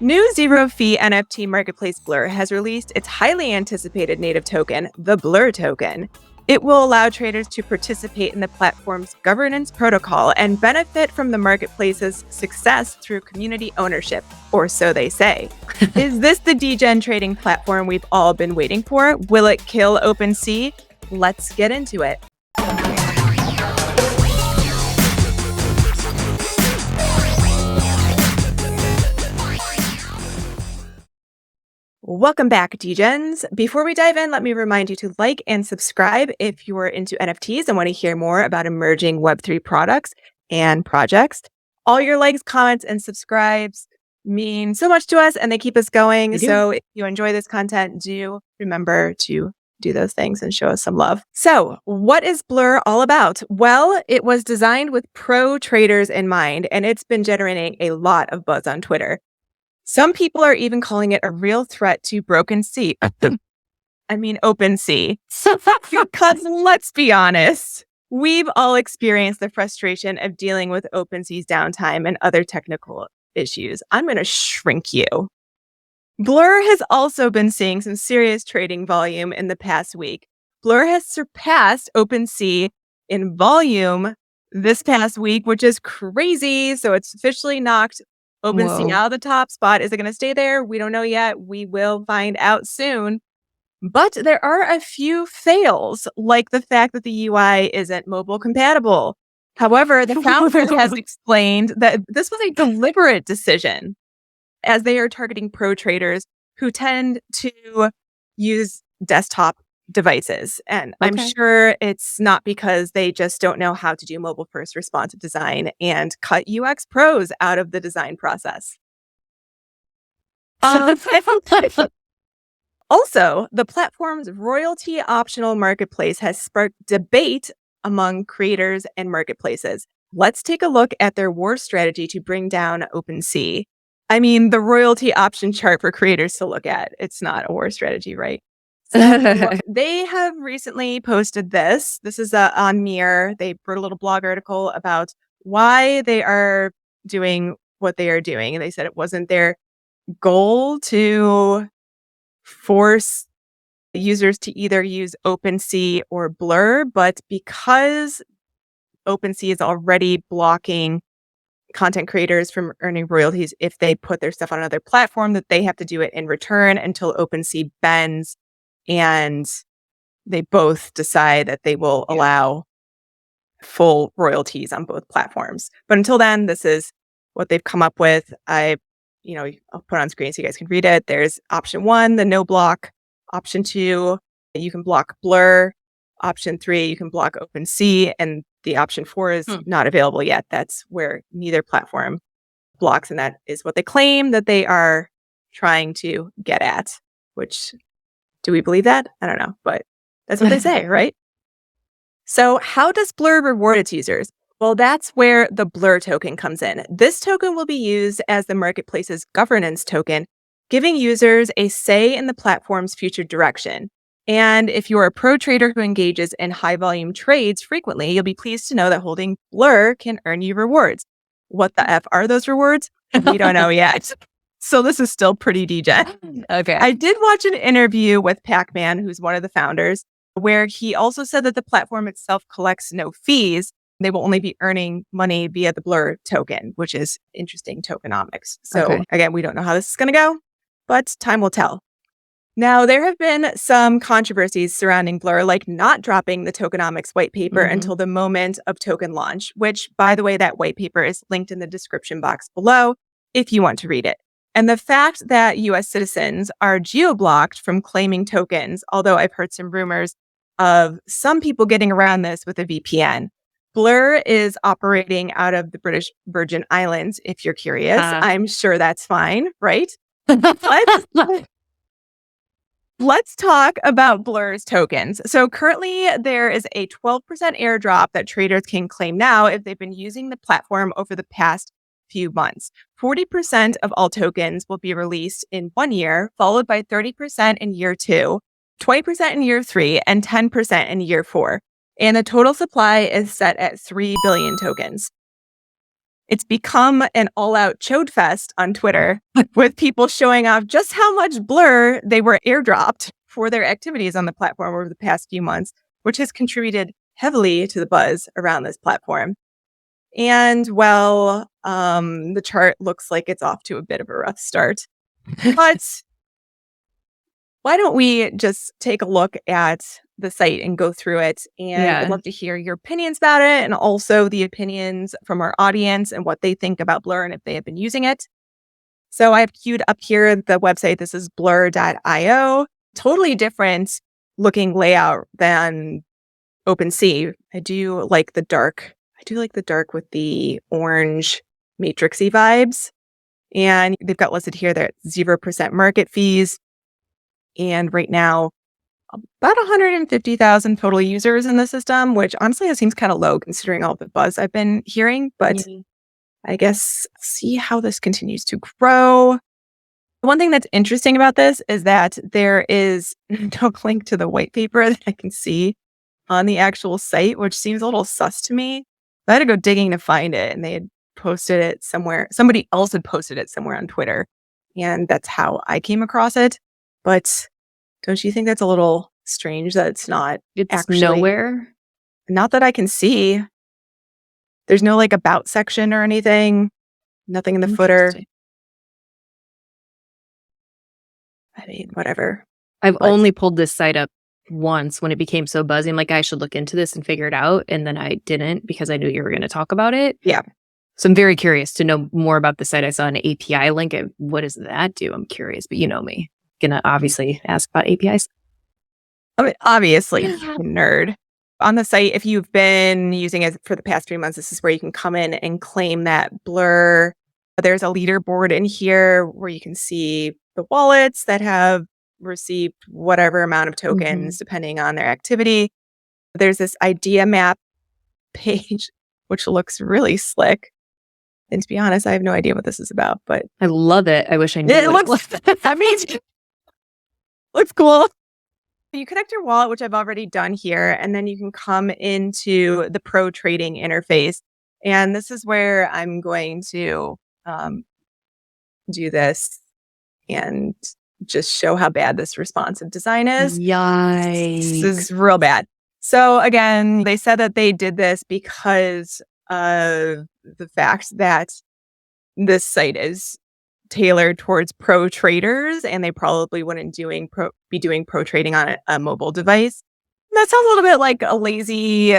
New zero-fee NFT marketplace Blur has released its highly anticipated native token, the Blur token. It will allow traders to participate in the platform's governance protocol and benefit from the marketplace's success through community ownership, or so they say. Is this the degen trading platform we've all been waiting for? Will it kill OpenSea? Let's get into it. Welcome back, Degens. Before we dive in, let me remind you to like and subscribe if you're into NFTs and want to hear more about emerging Web3 products and projects. All your likes, comments, and subscribes mean so much to us and they keep us going. So if you enjoy this content, do remember to do those things and show us some love. So what is Blur all about? Well, it was designed with pro traders in mind, and it's been generating a lot of buzz on Twitter. Some people are even calling it a real threat to OpenSea. OpenSea. Because let's be honest, we've all experienced the frustration of dealing with OpenSea's downtime and other technical issues. I'm going to shrink you. Blur has also been seeing some serious trading volume in the past week. Blur has surpassed OpenSea in volume this past week, which is crazy. So it's officially knocked OpenSea out of the top spot. Is it going to stay there? We don't know yet. We will find out soon. But there are a few fails, like the fact that the UI isn't mobile compatible. However, the founder has explained that this was a deliberate decision, as they are targeting pro traders who tend to use desktop devices. And I'm sure it's not because they just don't know how to do mobile first responsive design and cut UX pros out of the design process. Also, the platform's royalty optional marketplace has sparked debate among creators and marketplaces. Let's take a look at their war strategy to bring down OpenSea. The royalty option chart for creators to look at. It's not a war strategy, right? So they have recently posted this. This is on Mirror. They wrote a little blog article about why they are doing what they are doing. And they said it wasn't their goal to force users to either use OpenSea or Blur, but because OpenSea is already blocking content creators from earning royalties if they put their stuff on another platform, that they have to do it in return until OpenSea bends and they both decide that they will allow full royalties on both platforms. But until then, this is what they've come up with. I'll put it on screen so you guys can read it. There's option 1, the no block. Option 2, you can block Blur. Option 3, you can block OpenSea. And the option 4 is not available yet. That's where neither platform blocks. And that is what they claim that they are trying to get at, which, do we believe that? I don't know, but that's what they say, right? So how does Blur reward its users? Well, that's where the Blur token comes in. This token will be used as the marketplace's governance token, giving users a say in the platform's future direction. And if you're a pro trader who engages in high volume trades frequently, you'll be pleased to know that holding Blur can earn you rewards. What the F are those rewards? We don't know yet. So this is still pretty degen. Okay. I did watch an interview with Pac-Man, who's one of the founders, where he also said that the platform itself collects no fees. They will only be earning money via the Blur token, which is interesting tokenomics. So again, we don't know how this is going to go, but time will tell. Now, there have been some controversies surrounding Blur, like not dropping the tokenomics white paper until the moment of token launch, which, by the way, that white paper is linked in the description box below if you want to read it. And the fact that US citizens are geo-blocked from claiming tokens, although I've heard some rumors of some people getting around this with a VPN. Blur is operating out of the British Virgin Islands, if you're curious. I'm sure that's fine, right? Let's talk about Blur's tokens. So currently there is a 12% airdrop that traders can claim now if they've been using the platform over the past few months. 40% of all tokens will be released in 1 year, followed by 30% in year 2, 20% in year 3, and 10% in year 4. And the total supply is set at 3 billion tokens. It's become an all-out chode fest on Twitter with people showing off just how much Blur they were airdropped for their activities on the platform over the past few months, which has contributed heavily to the buzz around this platform. And well, the chart looks like it's off to a bit of a rough start. But why don't we just take a look at the site and go through it? And I'd Yeah. love to hear your opinions about it and also the opinions from our audience and what they think about Blur and if they have been using it. So I have queued up here the website. This is blur.io. Totally different looking layout than OpenSea. I do like the dark. I do like the dark with the orange matrixy vibes. And they've got listed here that 0% market fees. And right now, about 150,000 total users in the system, which honestly it seems kind of low considering all the buzz I've been hearing. But I guess see how this continues to grow. One thing that's interesting about this is that there is no link to the white paper that I can see on the actual site, which seems a little sus to me. I had to go digging to find it, and they had posted it somewhere. Somebody else had posted it somewhere on Twitter, and that's how I came across it. But don't you think that's a little strange that it's not It's actually nowhere. Not that I can see. There's no like about section or anything. Nothing in the footer. Interesting. I mean, whatever. I've But- only pulled this site up once when it became so buzzy. I'm like, I should look into this and figure it out. And then I didn't because I knew you were going to talk about it. Yeah. So I'm very curious to know more about the site. I saw an API link. What does that do? I'm curious, but you know me. Gonna obviously ask about APIs. I mean, obviously, nerd. On the site, if you've been using it for the past 3 months, this is where you can come in and claim that Blur. There's a leaderboard in here where you can see the wallets that have received whatever amount of tokens depending on their activity. There's this idea map page, which looks really slick. And to be honest, I have no idea what this is about, but I love it. I wish I knew. it looks, I mean, looks cool. You connect your wallet, which I've already done here, and then you can come into the pro trading interface. And this is where I'm going to do this and just show how bad this responsive design is. Yikes. This is real bad. So again, they said that they did this because of the fact that this site is tailored towards pro traders, and they probably wouldn't be doing pro trading on a mobile device. That sounds a little bit like a lazy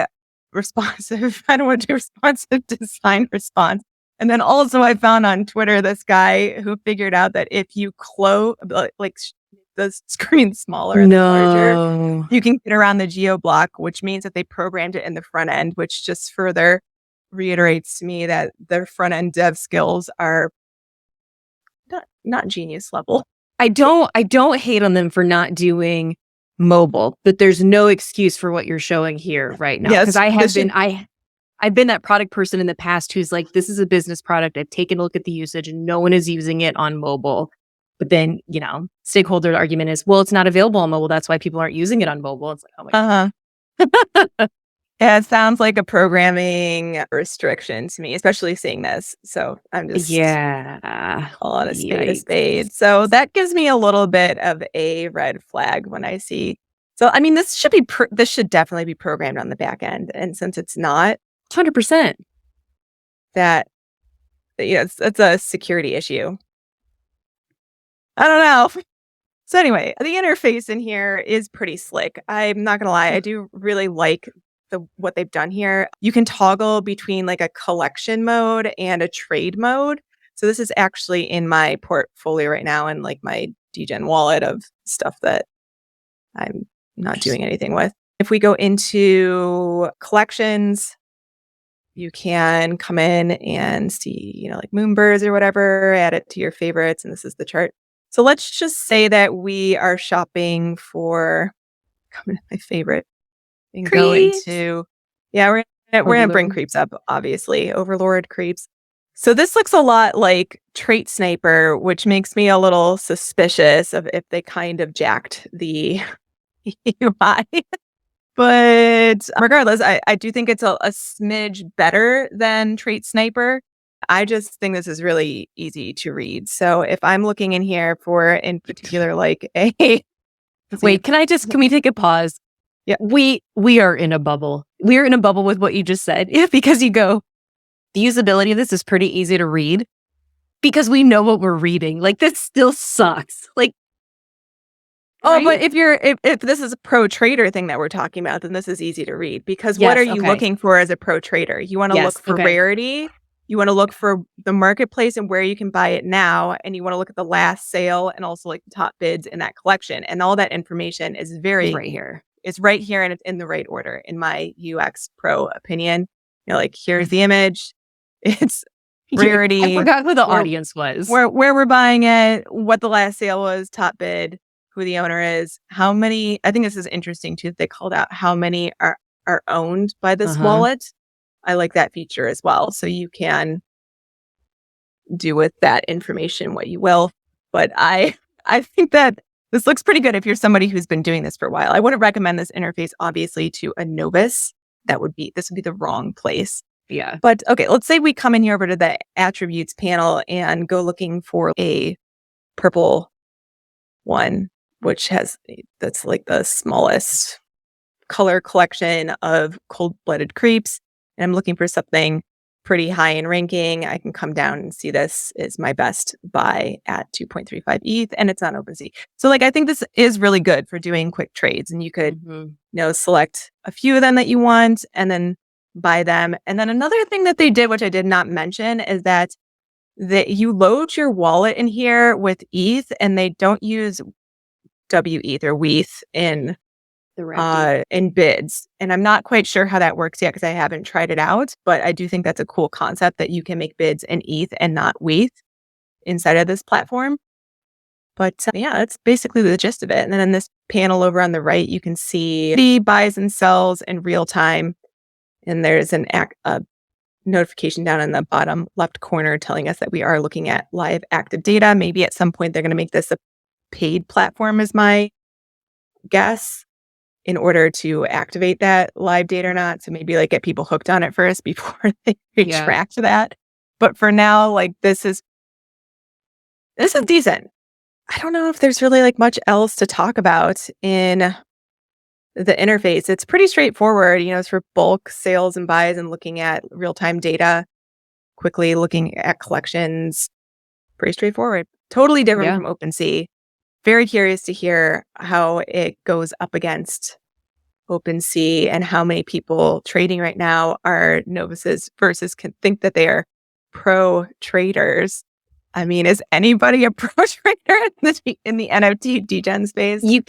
responsive. I don't want to do responsive design response. And then also I found on Twitter this guy who figured out that if you close like the screen smaller and larger, you can get around the geo block, which means that they programmed it in the front end, which just further reiterates to me that their front end dev skills are not genius level. I don't hate on them for not doing mobile, but there's no excuse for what you're showing here right now. Because I've been that product person in the past who's like, this is a business product. I've taken a look at the usage and no one is using it on mobile. But then, stakeholder argument is, well, it's not available on mobile. That's why people aren't using it on mobile. It's like, oh my God. Yeah, it sounds like a programming restriction to me, especially seeing this. So I'm just calling a spade a spade. So that gives me a little bit of a red flag when I see. So I mean, this should definitely be programmed on the back end, and since it's not, 100%, that it's a security issue. I don't know. So anyway, the interface in here is pretty slick. I'm not gonna lie, I do really like what they've done here. You can toggle between like a collection mode and a trade mode. So this is actually in my portfolio right now and like my degen wallet of stuff that I'm not doing anything with. If we go into collections, you can come in and see, like Moonbirds or whatever, add it to your favorites. And this is the chart. So let's just say that we are shopping for my favorite. And go into, we're gonna bring creeps up, obviously, Overlord creeps. So this looks a lot like Trait Sniper, which makes me a little suspicious of if they kind of jacked the UI. But regardless, I do think it's a smidge better than Trait Sniper. I just think this is really easy to read. So if I'm looking in here for, in particular, like a Wait, can we take a pause? Yeah. We are in a bubble. We're in a bubble with what you just said. Because you go, the usability of this is pretty easy to read because we know what we're reading. Like, this still sucks. Like, oh, right? but if this is a pro trader thing that we're talking about, then this is easy to read because what Yes, are you okay. looking for as a pro trader? You want to Yes, look for okay. rarity. You want to look for the marketplace and where you can buy it now, and you want to look at the last sale and also like the top bids in that collection. And all that information is It's right here. It's right here, and it's in the right order, in my UX pro opinion. You know, like here's the image, it's rarity. I forgot who the audience was. Where we're buying it, what the last sale was, top bid, who the owner is, how many. I think this is interesting too. They called out how many are owned by this wallet. I like that feature as well. So you can do with that information what you will. But I think that this looks pretty good if you're somebody who's been doing this for a while. I wouldn't recommend this interface, obviously, to a novice. This would be the wrong place. Yeah. But okay, let's say we come in here over to the attributes panel and go looking for a purple one, that's like the smallest color collection of cold-blooded creeps. And I'm looking for something pretty high in ranking. I can come down and see this is my best buy at 2.35 ETH, and it's on OpenSea. So like, I think this is really good for doing quick trades, and you could, select a few of them that you want and then buy them. And then another thing that they did, which I did not mention, is that you load your wallet in here with ETH, and they don't use WETH or WETH in bids. And I'm not quite sure how that works yet because I haven't tried it out, but I do think that's a cool concept that you can make bids in ETH and not WETH inside of this platform. But yeah, that's basically the gist of it. And then in this panel over on the right, you can see the buys and sells in real time. And there's a notification down in the bottom left corner telling us that we are looking at live active data. Maybe at some point they're going to make this a paid platform, is my guess, in order to activate that live data or not. So maybe like get people hooked on it first before they retract that. But for now, like this is decent. I don't know if there's really like much else to talk about in the interface. It's pretty straightforward. It's for bulk sales and buys and looking at real-time data, quickly looking at collections. Pretty straightforward. Totally different from OpenSea. Very curious to hear how it goes up against OpenSea and how many people trading right now are novices versus can think that they are pro traders. I mean, is anybody a pro trader in the NFT degen space? You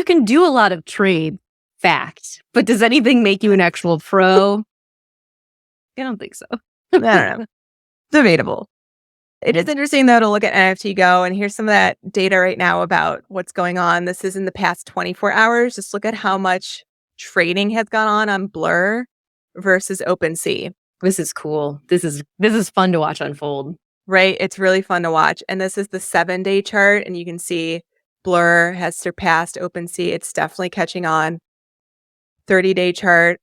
can do a lot of trade, fact, but does anything make you an actual pro? I don't think so. I don't know. Debatable. It is interesting, though, to look at NFT Go, and here's some of that data right now about what's going on. This is in the past 24 hours. Just look at how much trading has gone on Blur versus OpenSea. This is cool. This is fun to watch unfold. Right? It's really fun to watch. And this is the 7-day chart, and you can see Blur has surpassed OpenSea. It's definitely catching on. 30-day chart.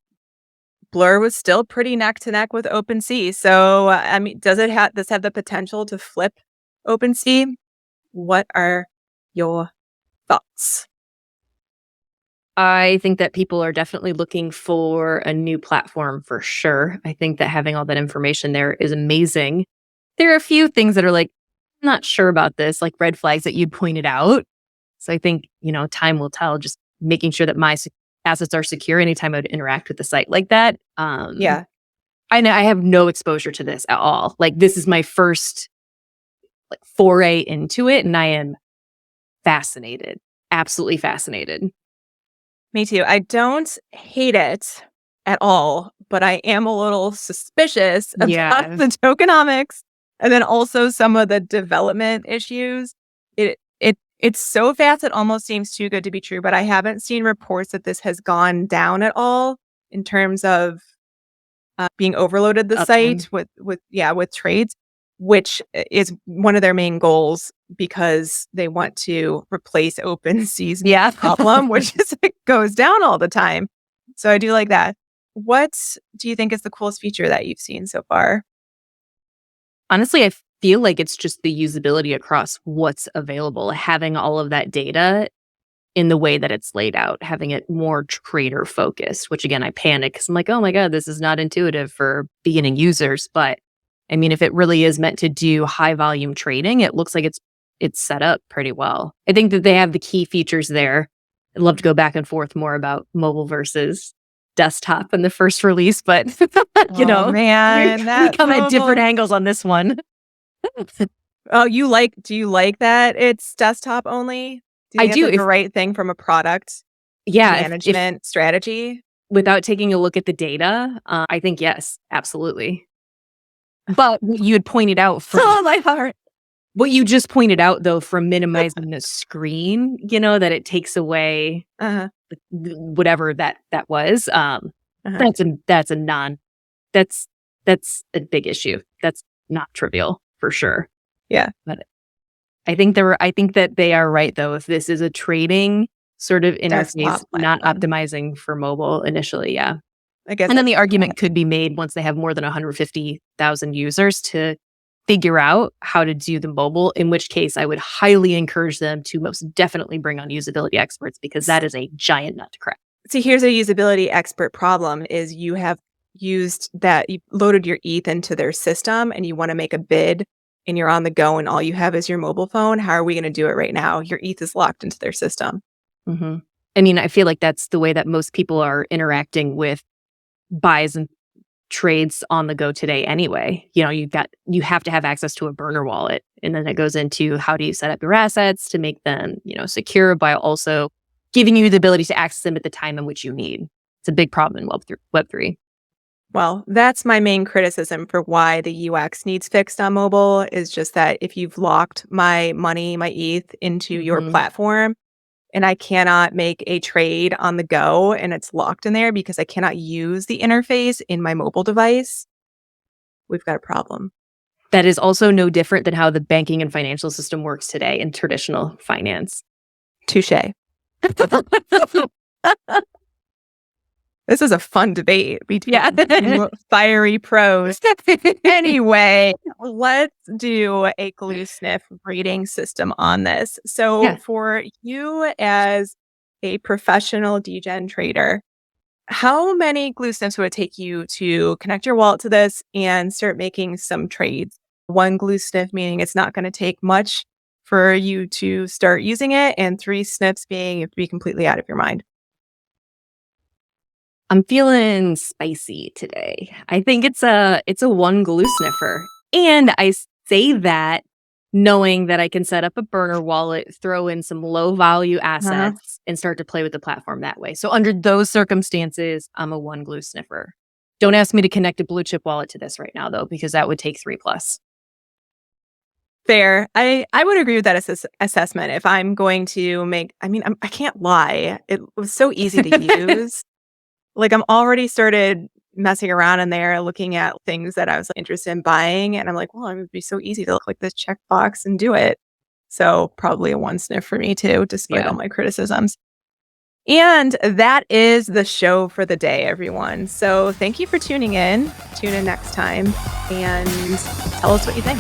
Blur was still pretty neck to neck with OpenSea. So, I mean, does this have the potential to flip OpenSea? What are your thoughts? I think that people are definitely looking for a new platform for sure. I think that having all that information there is amazing. There are a few things that are like, not sure about this, like red flags that you pointed out. So I think, time will tell, just making sure that my assets are secure anytime I would interact with the site like that. Yeah. I know I have no exposure to this at all. Like, this is my first foray into it, and I am fascinated. Absolutely fascinated. Me too. I don't hate it at all, but I am a little suspicious about the tokenomics and then also some of the development issues. It's so fast, it almost seems too good to be true, but I haven't seen reports that this has gone down at all in terms of being overloaded the site with trades, which is one of their main goals because they want to replace OpenSea's problem, which is it goes down all the time. So I do like that. What do you think is the coolest feature that you've seen so far? Honestly, I feel like it's just the usability across what's available, having all of that data in the way that it's laid out, having it more trader focused, which again, I panic because I'm like, oh my God, this is not intuitive for beginning users. But I mean, if it really is meant to do high volume trading, it looks like it's set up pretty well. I think that they have the key features there. I'd love to go back and forth more about mobile versus desktop in the first release, but man, we come at different angles on this one. Do you like that it's desktop only? Do you I think do. that's the right thing from a product management strategy? Without taking a look at the data, I think yes, absolutely. But what you had pointed out from my heart. What you just pointed out, though, from minimizing the screen, that it takes away whatever that was. That's a big issue. That's not trivial for sure. Yeah, but I think that they are right though. If this is a trading sort of interface, not optimizing for mobile initially, yeah. I guess. And then the argument could be made once they have more than 150,000 users to figure out how to do the mobile, in which case I would highly encourage them to most definitely bring on usability experts because that is a giant nut to crack. See, here's a usability expert problem is you have used that, you loaded your ETH into their system and you want to make a bid and you're on the go and all you have is your mobile phone. How are we going to do it right now? Your ETH is locked into their system. Mm-hmm. I mean, I feel like that's the way that most people are interacting with buys and trades on the go today anyway. You have to have access to a burner wallet, and then it goes into how do you set up your assets to make them, secure while also giving you the ability to access them at the time in which you need. It's a big problem in Web3. Well, that's my main criticism for why the UX needs fixed on mobile is just that if you've locked my money, my ETH into your platform, and I cannot make a trade on the go and it's locked in there because I cannot use the interface in my mobile device, we've got a problem. That is also no different than how the banking and financial system works today in traditional finance. Touché. This is a fun debate between two fiery pros. Anyway, let's do a glue sniff rating system on this. So for you as a professional degen trader, how many glue sniffs would it take you to connect your wallet to this and start making some trades? One glue sniff meaning it's not going to take much for you to start using it, and 3 sniffs being you have to be completely out of your mind. I'm feeling spicy today. I think it's a 1 glue sniffer. And I say that knowing that I can set up a burner wallet, throw in some low value assets and start to play with the platform that way. So under those circumstances, I'm a 1 glue sniffer. Don't ask me to connect a blue chip wallet to this right now though, because that would take 3+. Fair. I would agree with that assessment. If I'm going to I can't lie. It was so easy to use. Like I'm already started messing around in there, looking at things that I was interested in buying. And I'm like, well, it would be so easy to click this checkbox and do it. So probably a 1 sniff for me too, despite all my criticisms. And that is the show for the day, everyone. So thank you for tuning in. Tune in next time and tell us what you think.